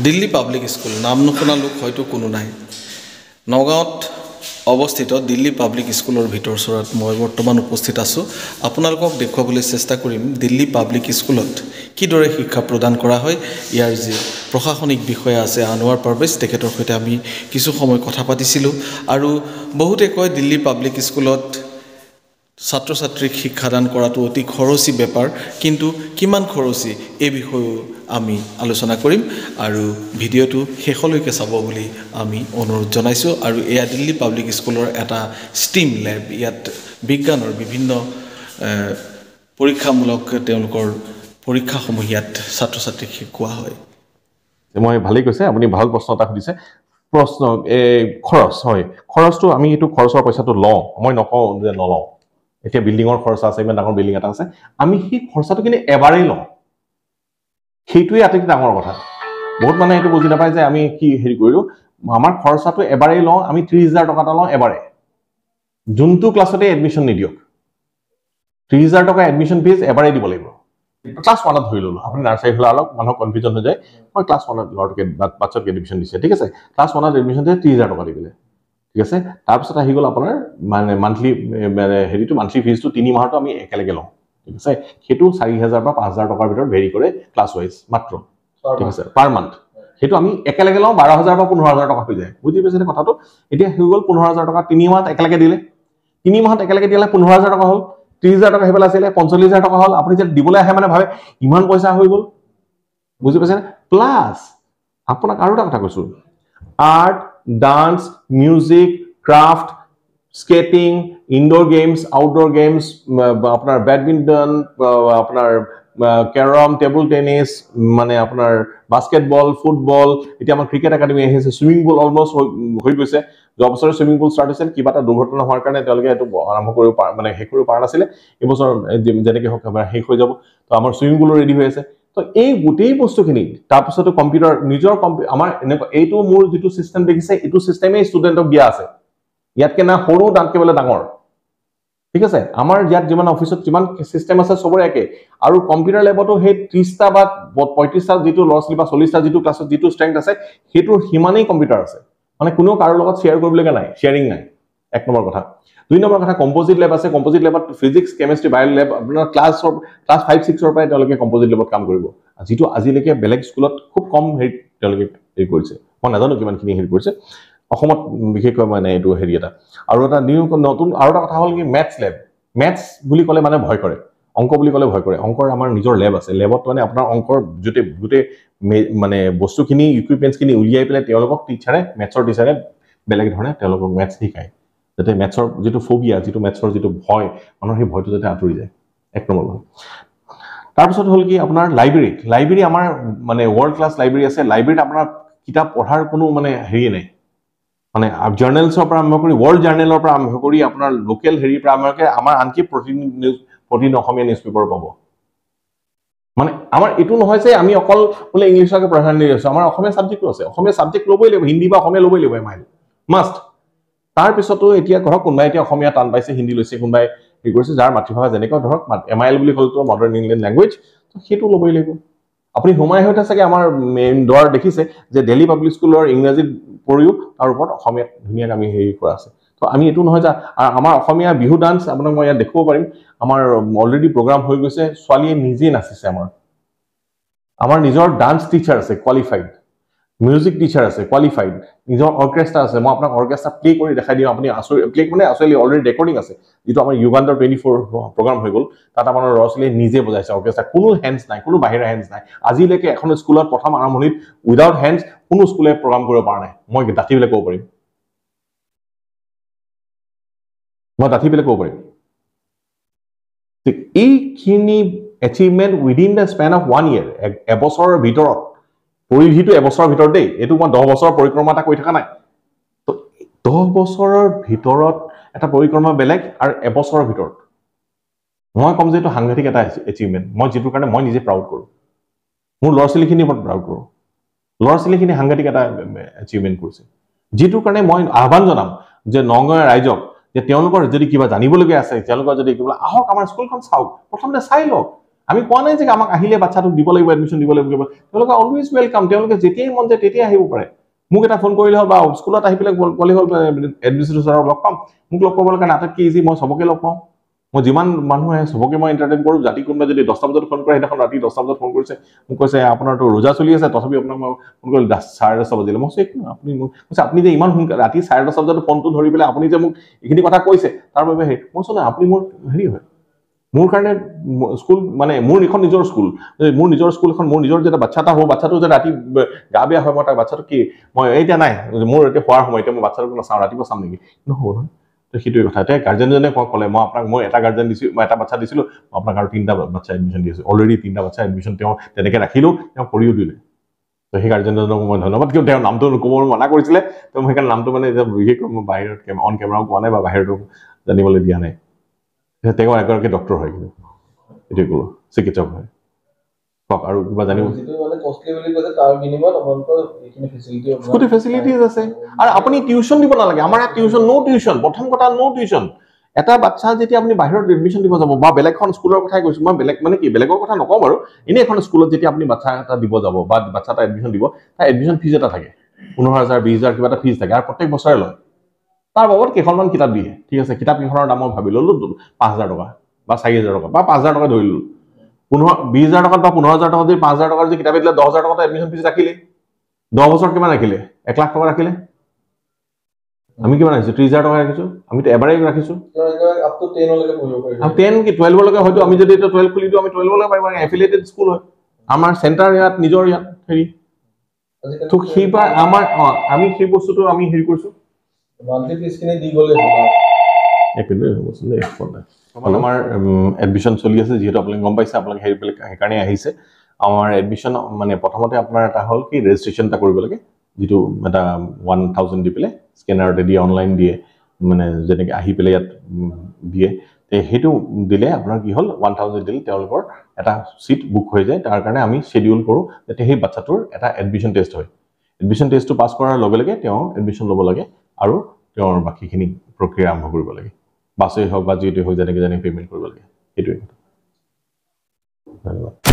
Delhi public school নাম নুশুনা লোক হয়তো কোনো নাই। নগাঁৱত অৱস্থিত দিল্লী পাব্লিক স্কুলৰ ভিতৰচৰাত মই বৰ্তমান উপস্থিত আছোঁ। আপোনালোকক দেখুৱাবলৈ চেষ্টা কৰিম দিল্লী পাব্লিক স্কুলত কিদৰে শিক্ষা প্ৰদান কৰা হয়। ইয়াৰ যি প্ৰশাসনিক বিষয়া আছে আনোৱাৰ পাৰভেজ, তেখেতৰ সৈতে আমি কিছু সময় কথা পাতিছিলোঁ। আৰু বহুতে কয় দিল্লী পাব্লিক স্কুলত ছাত্ৰ ছাত্ৰীক শিক্ষাদান কৰাটো অতি খৰচী বেপাৰ, কিন্তু কিমান খৰচী এই বিষয়েও আমি আলোচনা কৰিম আৰু ভিডিঅ'টো শেষলৈকে চাব বুলি আমি অনুৰোধ জনাইছোঁ। আৰু এয়া দিল্লী পাব্লিক স্কুলৰ এটা ষ্টিম লেব। ইয়াত বিজ্ঞানৰ বিভিন্ন পৰীক্ষামূলক তেওঁলোকৰ পৰীক্ষাসমূহ ইয়াত ছাত্ৰ ছাত্ৰীক শিকোৱা হয়। মই ভালেই কৈছে, আপুনি ভাল প্ৰশ্ন এটা সুধিছে। প্ৰশ্ন খৰচ হয়, খৰচটো আমি এইটো খৰচৰ পইচাটো লওঁ, মই নকওঁ যে নলওঁ। এতিয়া বিল্ডিঙৰ খৰচ আছে, ইমান ডাঙৰ বিল্ডিং এটা আছে, আমি সেই খৰচাটো কিন্তু এবাৰেই লওঁ, সেইটোৱে আটাইতকৈ ডাঙৰ কথা। বহুত মানুহে এইটো বুজি নাপায় যে আমি কি হেৰি কৰিলোঁ, আমাৰ খৰচাটো এবাৰেই লওঁ, আমি 30,000 টকা এটা লওঁ এবাৰে। যোনটো ক্লাছতে এডমিশ্যন নিদিয়ক 30,000 টকা এডমিশ্যন ফিজ এবাৰেই দিব লাগিব। ক্লাছ 1ত ধৰি ল'লোঁ, আপুনি নাৰ্চাৰী খোলা অলপ মানুহৰ কনফিউজন হৈ যায়। মই ক্লাছ 1ত ল'ৰাটোকে বাচ্চাটোকে এডমিশ্যন দিছে, ঠিক আছে, ক্লাছ 1ত এডমিশ্যন দিয়ে 30,000 টকা দি দিলে, ঠিক আছে। তাৰপিছত আহি গ'ল আপোনাৰ মানে মান্থলি হেৰিটো, মান্থলি ফিজটো 3 মাহটো আমি একেলগে লওঁ, ঠিক আছে। সেইটো 4,000 বা 5,000 টকাৰ ভিতৰত ভেৰি কৰে ক্লাছ ৱাইজ মাত্ৰ, ঠিক আছে, পাৰ মান্থ। সেইটো আমি একেলগে লওঁ, 12,000 বা 15,000 টকা হৈ যায়, বুজি পাইছে কথাটো। এতিয়া হৈ গ'ল 15,000 টকা, 3 মাহত একেলগে দিলে, 3 মাহত একেলগে দিলে 15,000 টকা হ'ল। 30,000 টকা সেইফালে আছিলে, 45,000 টকা হ'ল। আপুনি যেতিয়া দিবলৈ আহে মানে ভাবে ইমান পইচা হৈ গ'ল, বুজি পাইছে। প্লাছ আপোনাক আৰু এটা কথা কৈছো, art, dance, music, craft, skating, indoor games, outdoor games, আপোনাৰ বেডমিণ্টন, আপোনাৰ কেৰম, টেবল টেনিছ, মানে আপোনাৰ বাস্কেটবল, ফুটবল, এতিয়া আমাৰ ক্ৰিকেট একাডেমি আহিছে, চুইমিং পুল অলমষ্ট হৈ গৈছে। যোৱা বছৰ চুইমিং পুল ষ্টাৰ্ট হৈছিল, কিবা এটা দুৰ্ঘটনা হোৱাৰ কাৰণে তেওঁলোকে এইটো আৰম্ভ কৰিব মানে শেষ কৰিব পৰা নাছিলে। এইবছৰ যেনেকৈ হওক শেষ হৈ যাব, তো আমাৰ চুইমিং পুলো ৰেডি হৈ আছে। তো এই গোটেই বস্তুখিনি, তাৰপিছতো কম্পিউটাৰ নিজৰ আমাৰ এনেকুৱা এইটো মোৰ যিটো চিষ্টেম দেখিছে, এইটো চিষ্টেমেই ষ্টুডেণ্টক দিয়া আছে। ইয়াতকে না সৰু তাতকে বোলে ডাঙৰ, ঠিক আছে। আমাৰ ইয়াত যিমান অফিচত যিমান চিষ্টেম আছে চবৰে একে। আৰু কম্পিউটাৰ লেবতো সেই 30টা বা 35টা যিটো ল'ৰা ছোৱালী বা 40টা যিটো ক্লাছত যিটো ষ্ট্ৰেংথ আছে, সেইটোৰ সিমানেই কম্পিউটাৰ আছে, মানে কোনো কাৰো লগত শ্বেয়াৰ কৰিবলগীয়া নাই, শ্বেয়াৰিং নাই, 1 নম্বৰ কথা। 2 নম্বৰ কথা, কম্পজিট লেব আছে। কম্পজিট লেবত ফিজিক্স, কেমেষ্ট্ৰি, বায়' লেব, আপোনাৰ ক্লাছ 5-6ৰ পৰাই তেওঁলোকে কম্পজিট লেবত কাম কৰিব, যিটো আজিলৈকে বেলেগ স্কুলত খুব কম হেৰিত তেওঁলোকে হেৰি কৰিছে। মই নাজানো কিমানখিনি হেৰি কৰিছে অসমত, বিশেষকৈ মানে এইটো হেৰি এটা। আৰু এটা নতুন আৰু এটা কথা হ'ল কি, মেথছ লেব। মেথছ বুলি ক'লে মানে ভয় কৰে, অংক বুলি ক'লে ভয় কৰে। অংকৰ আমাৰ নিজৰ লেব আছে, লেবত মানে আপোনাৰ অংকৰ গোটেই মানে বস্তুখিনি, ইকুইপমেণ্টছখিনি উলিয়াই পেলাই তেওঁলোকক মেথছৰ টিচাৰে বেলেগ ধৰণে তেওঁলোকক মেথছ শিকায়, যাতে মেথছৰ যিটো ফোবিয়া, যিটো মেথছৰ যিটো ভয়, মানুহৰ সেই ভয়টো যাতে আঁতৰি যায়, 1 নম্বৰ কথা। তাৰপিছত হ'ল কি, আপোনাৰ লাইব্ৰেৰী আমাৰ মানে ৱৰ্ল্ড ক্লাছ লাইব্ৰেৰী আছে। লাইব্ৰেৰীত আপোনাৰ কিতাপ পঢ়াৰ কোনো মানে হেৰিয়ে নাই, মানে জাৰ্নেলছৰ পৰা আৰম্ভ কৰি, ৱৰ্ল্ড জাৰ্নেলৰ পৰা আৰম্ভ কৰি, আপোনাৰ লোকেল হেৰিৰ পৰা আৰম্ভ কৰি, আমাৰ আনকি প্ৰতিদিন অসমীয়া নিউজ পেপাৰ পাব। মানে আমাৰ এইটো নহয় যে আমি অকল বোলে ইংলিছকে প্ৰাধান্য দি আছো, আমাৰ অসমীয়া ছাবজেক্টটো আছে, অসমীয়া ছাবজেক্ট ল'বই লাগিব, হিন্দী বা অসমীয়া ল'বই লাগিব, মাষ্ট। তাৰপিছতো এতিয়া ধৰক কোনোবাই এতিয়া অসমীয়া টান পাইছে, হিন্দী লৈছে, কোনোবাই হেৰি কৰিছে, যাৰ মাতৃভাষা যেনেকুৱা ধৰক MIL বুলি ক'লেতো মডাৰ্ণ ইংলিছ লেংগুৱেজ, সেইটো ল'বই লাগিব। আপুনি সোমাই হয়তো চাগে আমাৰ মেইন দুৱাৰ দেখিছে যে দিল্লী পাব্লিক স্কুলৰ ইংৰাজীত পঢ়িও তাৰ ওপৰত অসমীয়াত ধুনীয়াকৈ আমি হেৰি কৰা আছে। তো আমি এইটো নহয় যে আমাৰ অসমীয়া বিহু ডান্স আপোনাক মই ইয়াত দেখুৱাব পাৰিম, আমাৰ অলৰেডি প্ৰগ্ৰাম হৈ গৈছে, ছোৱালীয়ে নিজেই নাচিছে। আমাৰ নিজৰ ডান্স টিচাৰ আছে কোৱালিফাইড, মিউজিক টিচাৰ আছে কোৱালিফাইড, নিজৰ অৰ্কেষ্ট্ৰা আছে। মই আপোনাক অৰ্কেষ্ট্ৰা প্লে কৰি দেখাই দিওঁ, আপুনি প্লে মানে আচলতে অলৰেডি ৰেকৰ্ডিং আছে, যিটো আমাৰ যুগান্তৰ 24 প্ৰগ্ৰাম হৈ গ'ল, তাত আমাৰ ল'ৰা ছোৱালীয়ে নিজে বজাইছে অৰ্কেষ্ট্ৰা, কোনো হেণ্ডছ নাই, কোনো বাহিৰা হেণ্ডছ নাই। আজিলৈকে এখন স্কুলত প্ৰথম আৰম্ভণিত উইদাউট হেণ্ডছ কোনো স্কুলে প্ৰগ্ৰাম কৰিব পৰা নাই, মই ডাঠি পেলাই ক'ব পাৰিম, এইখিনি achievement within the Spain of 1 year, এবছৰৰ ভিতৰত, পৰিধিটো এবছৰৰ ভিতৰত দেই, এইটো মই 10 বছৰৰ পৰিক্ৰমা এটা কৰি থকা নাই। তো 10 বছৰৰ ভিতৰত এটা পৰিক্ৰমা বেলেগ, আৰু এবছৰৰ ভিতৰত মই ক'ম যে এইটো সাংঘাতিক এটা এচিভমেণ্ট, মই যিটোৰ কাৰণে মই নিজে প্ৰাউড কৰোঁ, মোৰ ল'ৰা ছোৱালীখিনিৰ ওপৰত প্ৰাউড কৰোঁ। ল'ৰা ছোৱালীখিনি সাংঘাতিক এটা এচিভমেণ্ট কৰিছে, যিটোৰ কাৰণে মই আহ্বান জনাম যে নগাঁৱৰ ৰাইজক, যে তেওঁলোকৰ যদি কিবা জানিবলগীয়া আছে, তেওঁলোকৰ যদি কিবা, আহক আমাৰ স্কুলখন চাওক, প্ৰথমতে চাই লওক। আমি কোৱা নাই যে আমাক আহিলে বাচ্চাটোক দিব লাগিব এডমিশ্যন দিব লাগিব তেওঁলোকে অলৱেজ ৱেলকাম তেওঁলোকে যেতিয়াই মন যায় তেতিয়াই আহিব পাৰে মোক এটা ফোন কৰিলে হ'ল বা স্কুলত আহি পেলাই ক'লে হ'ল এডমিনিষ্ট্ৰেটৰক লগ পাম মোক লগ কৰিবলৈ কাৰণে আটাইতকৈ ইজি মই চবকে লগ পাওঁ মই যিমান মানুহ আহে চবকে মই এণ্টাৰটেইন কৰোঁ ৰাতি কোনোবাই যদি 10টা বজাত ফোন কৰে সেইদিনাখন ৰাতি 10টা বজাত ফোন কৰিছে মোক কৈছে আপোনাৰতো ৰোজা চলি আছে তথাপি আপোনাক মই ফোন কৰিলোঁ 10:30 বাজিলে মই কৈছোঁ আপুনি মোক কৈছে আপুনি যে ইমান সোনকালে ৰাতি 10:30 বজাত ফোনটো ধৰি পেলাই আপুনি যে মোক এইখিনি কথা কৈছে তাৰ বাবে মই কৈছোঁ না আপুনি মোৰ হেৰি হয় মোৰ কাৰণে স্কুল মানে মোৰ এখন নিজৰ স্কুল মোৰ নিজৰ স্কুল এখন মোৰ নিজৰ যেতিয়া বাচ্চা এটা হ'ব বাচ্চাটো যে ৰাতি গা বেয়া হয় মই তাৰ বাচ্চাটো কি মই এতিয়া নাই মোৰ এতিয়া হোৱাৰ সময় এতিয়া মই বাচ্চাটোক নাচাওঁ ৰাতিপুৱা চাম নেকি নহ'ব নহয় তো সেইটোৱে কথা এতিয়া গাৰ্জেনজনে ক'লে মই আপোনাক মই এটা গাৰ্জেন দিছোঁ মই এটা বাচ্চা দিছিলোঁ মই আপোনাক আৰু 3টা বাচ্চা এডমিশ্যন দি আছোঁ অলৰেডি 3টা বাচ্চা এডমিশ্যন তেওঁ তেনেকৈ ৰাখিলোঁ তেওঁ কৰিও দিলে তো সেই গাৰ্জেনজনক মই ধন্যবাদ কিয় তেওঁৰ নামটো ক'ব মানা কৰিছিলে তো মই সেইকাৰণে নামটো মানে এতিয়া বিশেষকৈ মই বাহিৰত অন কেমেৰাও কোৱা নাই বা বাহিৰতো জানিবলৈ দিয়া নাই তেওঁ এগৰাকী ডক্টৰ হয় কিন্তু এইটোৱে ক'লো চিকিৎসক হয় কওক আৰু কিবা জানিব স্কুটি ফেচিলিটিজ আছে আৰু আপুনি টিউশ্যন দিব নালাগে আমাৰ ইয়াত টিউশ্যন নো টিউশ্যন প্ৰথম কথা নো টিউশ্যন এটা বাচ্চা যেতিয়া আপুনি বাহিৰত এডমিশ্যন দিব যাব বা বেলেগখন স্কুলৰ কথাই কৈছোঁ মই বেলেগ মানে কি বেলেগৰ কথা নকওঁ বাৰু এনেই এখন স্কুলত যেতিয়া আপুনি বাচ্চা এটা দিব যাব বা বাচ্চা এটা এডমিশ্যন দিব তাৰ এডমিশ্যন ফিজ এটা থাকে 15,000 20,000 কিবা এটা ফিজ থাকে আৰু প্ৰত্যেক বছৰে লয় তাৰ বাবদ কেইখনমান কিতাপ দিয়ে ঠিক আছে কিতাপ কেইখনৰ দাম মই ভাবি ল'লো 5,000 টকা বা 4,000 টকা বা 5,000 টকা ধৰি ল'লো 20,000 টকাত বা 15,000 টকাত যদি 5,000 টকাৰ যদি কিতাপ দিলে 10,000 টকাত এডমিশ্যন ফিজ ৰাখিলে 10 বছৰ কিমান ৰাখিলে 1 লাখ টকা ৰাখিলে আমি কিমান ৰাখিছোঁ 30,000 টকা ৰাখিছোঁ আমিতো এবাৰেই ৰাখিছোঁ আপ টু 10 লৈকে পঢ়িব পাৰিব 10 কি 12 লৈকে হয়তো আমি যদি 12 খুলি দিওঁ আমি 12 লৈকে পাৰিব এফিলিয়েটেড স্কুল হয় আমাৰ চেণ্টাৰ ইয়াত নিজৰ ইয়াত হেৰি তো সেইবাৰ আমাৰ আমি সেই বস্তুটো আমি হেৰি কৰিছোঁ মান্থলি ফিজখিনি দি গ'লে আমাৰ এডমিশ্যন চলি আছে যিহেতু আপোনালোকে গম পাইছে আপোনালোকে সেইকাৰণে আহিছে আমাৰ এডমিশ্যন মানে প্ৰথমতে আপোনাৰ এটা হ'ল কি ৰেজিষ্ট্ৰেশ্যন এটা কৰিব লাগে যিটো এটা 1,000 দি পেলাই স্কেনাৰতে দিয়ে অনলাইন দিয়ে মানে যেনেকৈ আহি পেলাই ইয়াত দিয়ে সেইটো দিলে আপোনাৰ কি হ'ল 1,000 দিলে তেওঁলোকৰ এটা চিট বুক হৈ যায় তাৰ কাৰণে আমি শ্বেডিউল কৰোঁ যাতে সেই বাচ্চাটোৰ এটা এডমিশ্যন টেষ্ট হয় এডমিশ্যন টেষ্টটো পাছ কৰাৰ লগে লগে তেওঁ এডমিশ্যন ল'ব লাগে আৰু তেওঁৰ বাকীখিনি প্ৰক্ৰিয়া আৰম্ভ কৰিব লাগে বাছেই হওক বা যিটোৱে হওক যেনেকৈ পে'মেণ্ট কৰিব লাগে সেইটোৱে কথা ধন্যবাদ